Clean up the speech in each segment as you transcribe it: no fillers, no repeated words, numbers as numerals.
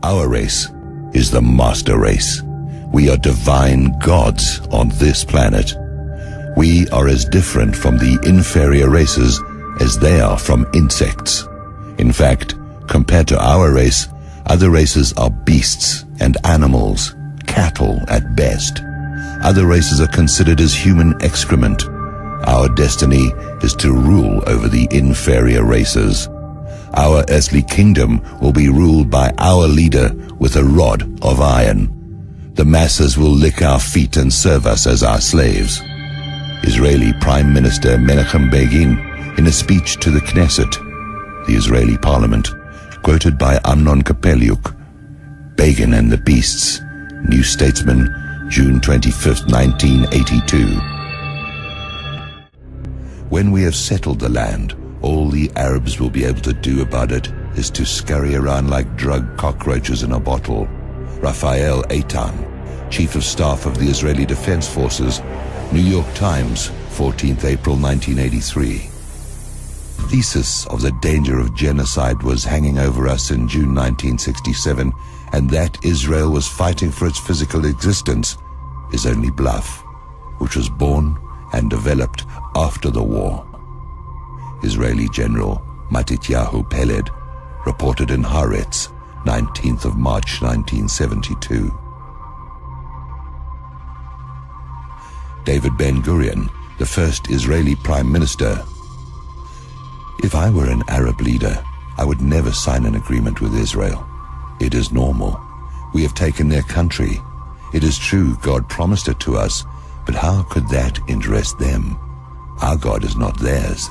Our race is the master race. We are divine gods on this planet. We are as different from the inferior races as they are from insects. In fact, compared to our race, other races are beasts and animals, cattle at best. Other races are considered as human excrement. Our destiny is to rule over the inferior races. Our earthly kingdom will be ruled by our leader with a rod of iron. The masses will lick our feet and serve us as our slaves. Israeli Prime Minister Menachem Begin, in a speech to the Knesset, the Israeli parliament, quoted by Amnon Kapeliuk, Begin and the Beasts, New Statesman, June 25, 1982. When we have settled the land, all the Arabs will be able to do about it is to scurry around like drug cockroaches in a bottle. Raphael Eitan, Chief of Staff of the Israeli Defense Forces, New York Times, 14th April 1983. The thesis of the danger of genocide was hanging over us in June 1967, and that Israel was fighting for its physical existence is only bluff, which was born and developed after the war. Israeli General Matityahu Peled reported in Haaretz, 19th of March 1972. David Ben-Gurion, the first Israeli Prime Minister. If I were an Arab leader, I would never sign an agreement with Israel. It is normal. We have taken their country. It is true God promised it to us, but how could that interest them? Our God is not theirs.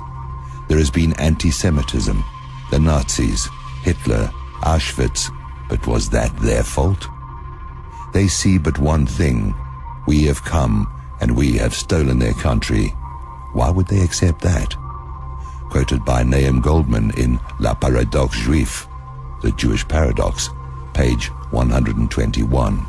There has been anti-Semitism, the Nazis, Hitler, Auschwitz, but was that their fault? They see but one thing. We have come and we have stolen their country. Why would they accept that? Quoted by Naim Goldman in La Paradoxe Juif, The Jewish Paradox, page 121.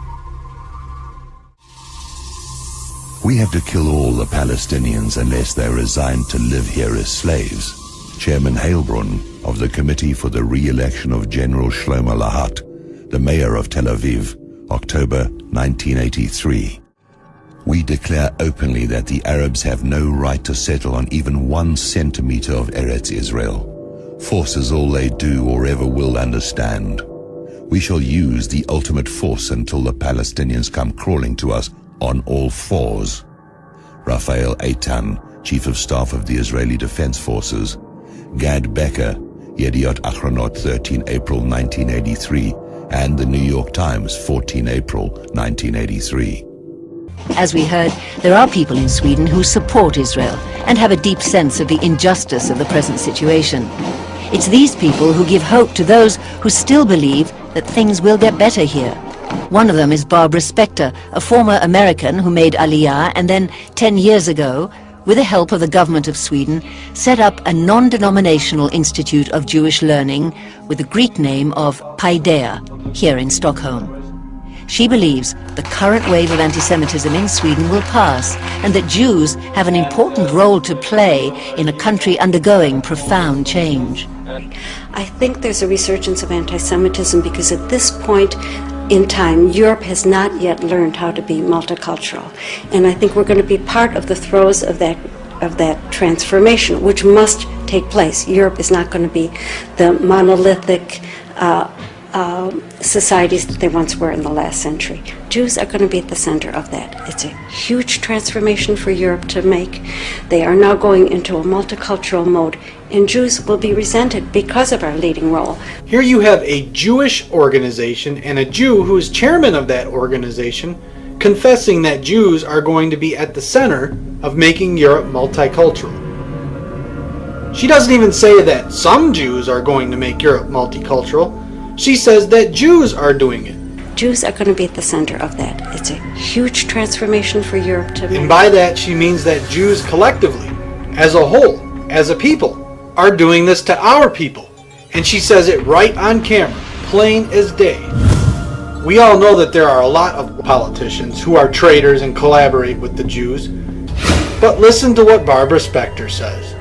We have to kill all the Palestinians unless they are resigned to live here as slaves. Chairman Heilbrunn of the Committee for the Re-election of General Shlomo Lahat, the mayor of Tel Aviv, October 1983. We declare openly that the Arabs have no right to settle on even 1 centimeter of Eretz Israel. Force is all they do or ever will understand. We shall use the ultimate force until the Palestinians come crawling to us on all fours. Raphael Eitan, Chief of Staff of the Israeli Defense Forces. Gad Becker, Yediot Achronot, 13 April 1983, and the New York Times, 14 April 1983. As we heard, there are people in Sweden who support Israel and have a deep sense of the injustice of the present situation. It's these people who give hope to those who still believe that things will get better here. One of them is Barbara Spector, a former American who made Aliyah and then 10 years ago, with the help of the government of Sweden, set up a non-denominational institute of Jewish learning with the Greek name of Paideia here in Stockholm. She believes the current wave of anti-Semitism in Sweden will pass and that Jews have an important role to play in a country undergoing profound change. I think there's a resurgence of anti-Semitism because at this point in time, Europe has not yet learned how to be multicultural. And I think we're going to be part of the throes of that transformation, which must take place. Europe is not going to be the monolithic societies that they once were in the last century. Jews are going to be at the center of that. It's a huge transformation for Europe to make. They are now going into a multicultural mode, and Jews will be resented because of our leading role. Here you have a Jewish organization and a Jew who is chairman of that organization confessing that Jews are going to be at the center of making Europe multicultural. She doesn't even say that some Jews are going to make Europe multicultural. She says that Jews are doing it. Jews are going to be at the center of that. It's a huge transformation for Europe to make. And by that she means that Jews collectively, as a whole, as a people, are doing this to our people. And she says it right on camera, plain as day. We all know that there are a lot of politicians who are traitors and collaborate with the Jews. But listen to what Barbara Spector says.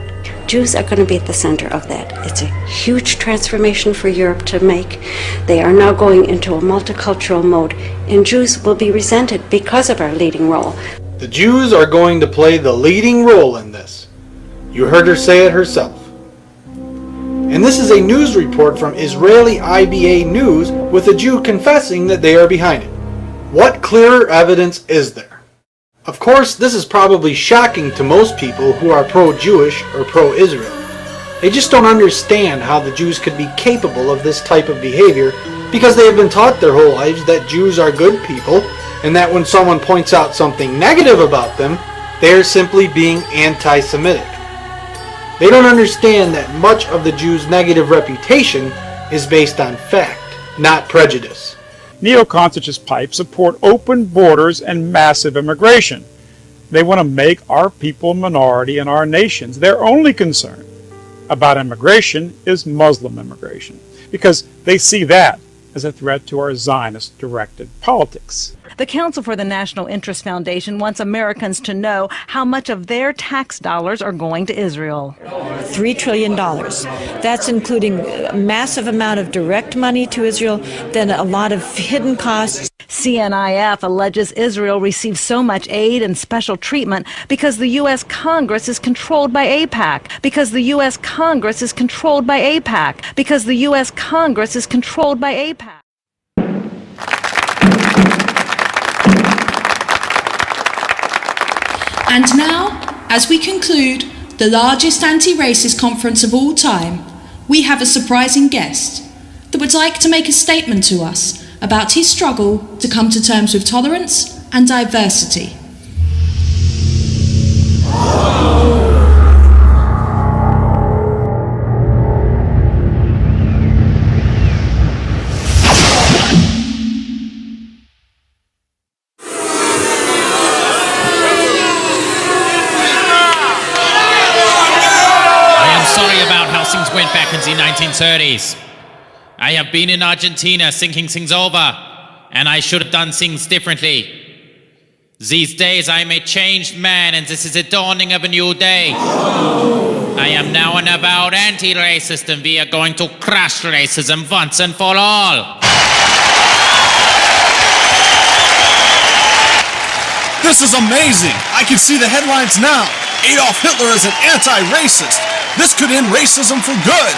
Jews are going to be at the center of that. It's a huge transformation for Europe to make. They are now going into a multicultural mode, and Jews will be resented because of our leading role. The Jews are going to play the leading role in this. You heard her say it herself. And this is a news report from Israeli IBA News with a Jew confessing that they are behind it. What clearer evidence is there? Of course, this is probably shocking to most people who are pro-Jewish or pro-Israel. They just don't understand how the Jews could be capable of this type of behavior because they have been taught their whole lives that Jews are good people and that when someone points out something negative about them, they are simply being anti-Semitic. They don't understand that much of the Jews' negative reputation is based on fact, not prejudice. Neo-Constitutionist pipes support open borders and massive immigration. They want to make our people a minority in our nations. Their only concern about immigration is Muslim immigration, because they see that as a threat to our Zionist-directed politics. The Council for the National Interest Foundation wants Americans to know how much of their tax dollars are going to Israel. $3 trillion. That's including a massive amount of direct money to Israel, then a lot of hidden costs. CNIF alleges Israel receives so much aid and special treatment because the U.S. Congress is controlled by AIPAC, because the U.S. Congress is controlled by AIPAC, because the U.S. Congress is controlled by AIPAC. And now, as we conclude the largest anti-racist conference of all time, we have a surprising guest that would like to make a statement to us about his struggle to come to terms with tolerance and diversity. Went back in the 1930s. I have been in Argentina thinking things over, and I should have done things differently. These days I am a changed man, and this is the dawning of a new day. I am now an avowed anti-racist, and we are going to crush racism once and for all. This is amazing! I can see the headlines now. Adolf Hitler is an anti-racist. This could end racism for good.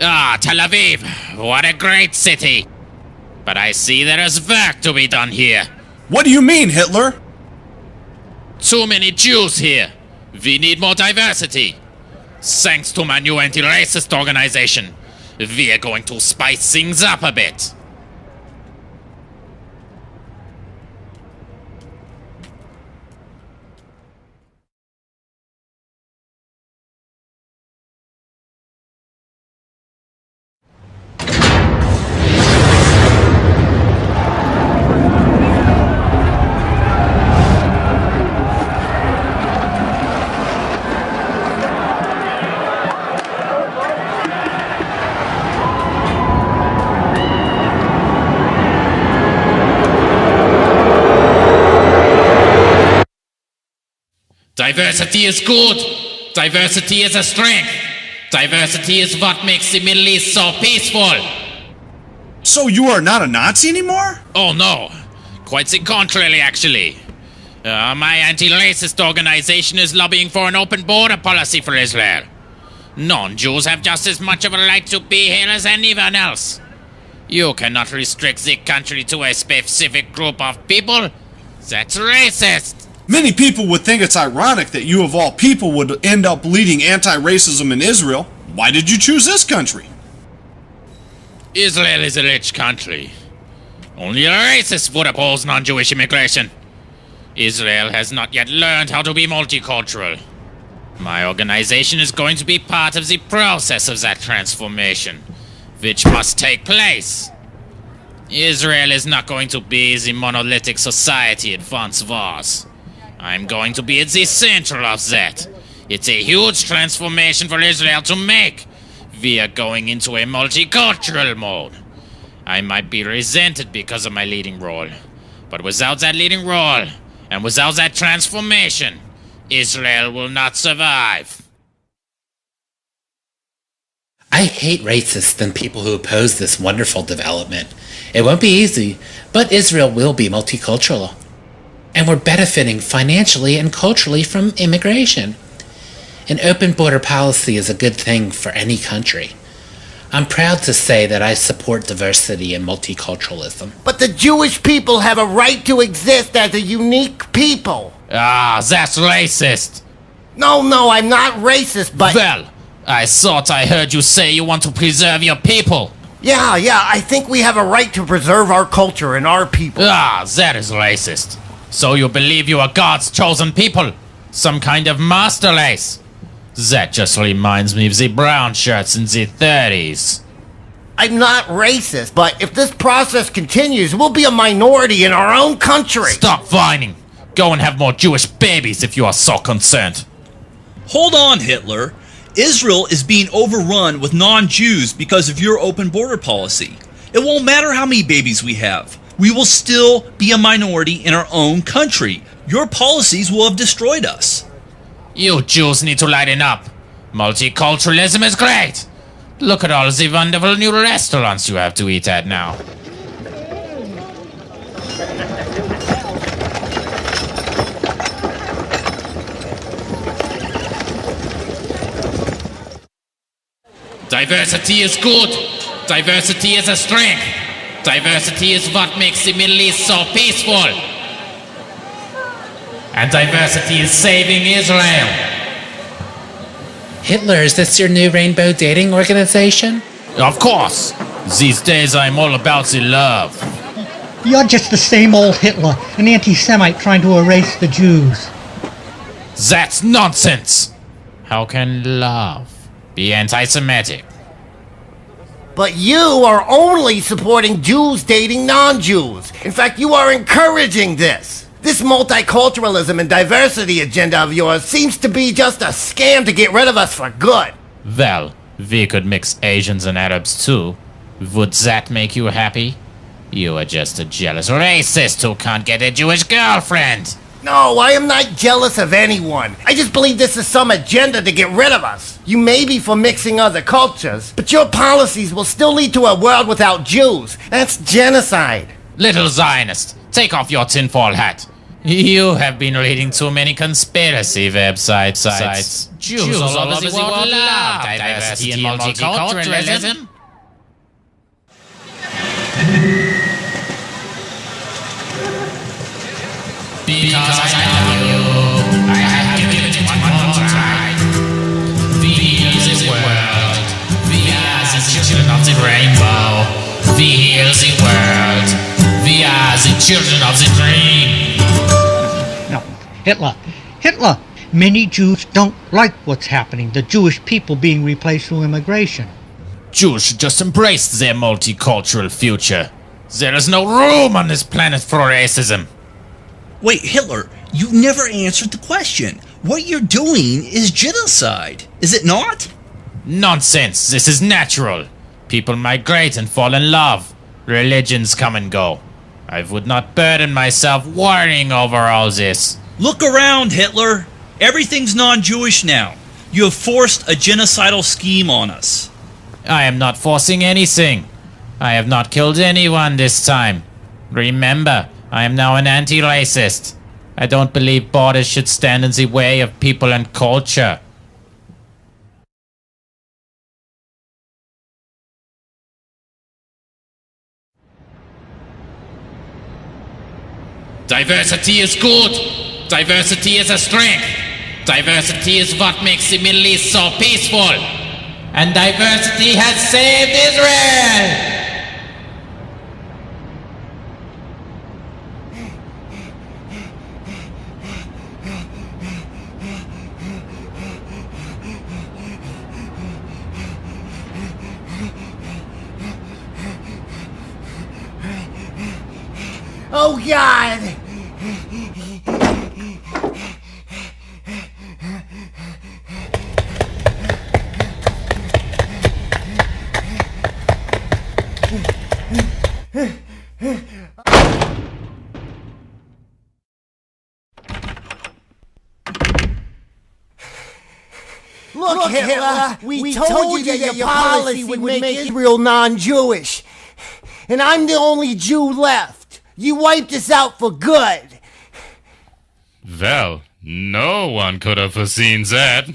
Ah, Tel Aviv, what a great city. But I see there is work to be done here. What do you mean, Hitler? Too many Jews here. We need more diversity. Thanks to my new anti-racist organization, we are going to spice things up a bit. Diversity is good. Diversity is a strength. Diversity is what makes the Middle East so peaceful. So you are not a Nazi anymore? Oh no, quite the contrary actually. My anti-racist organization is lobbying for an open border policy for Israel. Non-Jews have just as much of a right to be here as anyone else. You cannot restrict the country to a specific group of people. That's racist. Many people would think it's ironic that you of all people would end up leading anti-racism in Israel. Why did you choose this country? Israel is a rich country. Only a racist would oppose non-Jewish immigration. Israel has not yet learned how to be multicultural. My organization is going to be part of the process of that transformation, which must take place. Israel is not going to be the monolithic society it once was. I'm going to be at the center of that. It's a huge transformation for Israel to make. We are going into a multicultural mode. I might be resented because of my leading role, but without that leading role, and without that transformation, Israel will not survive. I hate racists and people who oppose this wonderful development. It won't be easy, but Israel will be multicultural. And we're benefiting financially and culturally from immigration. An open border policy is a good thing for any country. I'm proud to say that I support diversity and multiculturalism. But the Jewish people have a right to exist as a unique people. Ah, that's racist. No, I'm not racist, but... Well, I thought I heard you say you want to preserve your people. Yeah, I think we have a right to preserve our culture and our people. Ah, that is racist. So you believe you are God's chosen people? Some kind of master race? That just reminds me of the brown shirts in the 30s. I'm not racist, but if this process continues, we'll be a minority in our own country. Stop whining. Go and have more Jewish babies if you are so concerned. Hold on, Hitler. Israel is being overrun with non-Jews because of your open border policy. It won't matter how many babies we have. We will still be a minority in our own country. Your policies will have destroyed us. You Jews need to lighten up. Multiculturalism is great. Look at all the wonderful new restaurants you have to eat at now. Diversity is good. Diversity is a strength. Diversity is what makes the Middle East so peaceful. And diversity is saving Israel. Hitler, is this your new rainbow dating organization? Of course. These days I'm all about the love. You're just the same old Hitler, an anti-Semite trying to erase the Jews. That's nonsense. How can love be anti-Semitic? But you are only supporting Jews dating non-Jews. In fact, you are encouraging this. This multiculturalism and diversity agenda of yours seems to be just a scam to get rid of us for good. Well, we could mix Asians and Arabs too. Would that make you happy? You are just a jealous racist who can't get a Jewish girlfriend. No, I am not jealous of anyone. I just believe this is some agenda to get rid of us. You may be for mixing other cultures, but your policies will still lead to a world without Jews. That's genocide. Little Zionist, take off your tinfoil hat. You have been reading too many conspiracy websites. Jews all over the world love diversity and multiculturalism. Because I love you, I have given it one more try. We heal this world. We are the children of the rainbow. We heal the world. We are the children of the dream. No, Hitler. Many Jews don't like what's happening, the Jewish people being replaced through immigration. Jews should just embrace their multicultural future. There is no room on this planet for racism. Wait, Hitler, you never answered the question. What you're doing is genocide, is it not? Nonsense, this is natural. People migrate and fall in love. Religions come and go. I would not burden myself worrying over all this. Look around, Hitler. Everything's non-Jewish now. You have forced a genocidal scheme on us. I am not forcing anything. I have not killed anyone this time. Remember, I am now an anti-racist. I don't believe borders should stand in the way of people and culture. Diversity is good. Diversity is a strength. Diversity is what makes the Middle East so peaceful. And diversity has saved Israel! Oh God! Look, Hitler, we told you that your policy would make Israel non-Jewish. And I'm the only Jew left. You wiped us out for good. Well, no one could have foreseen that.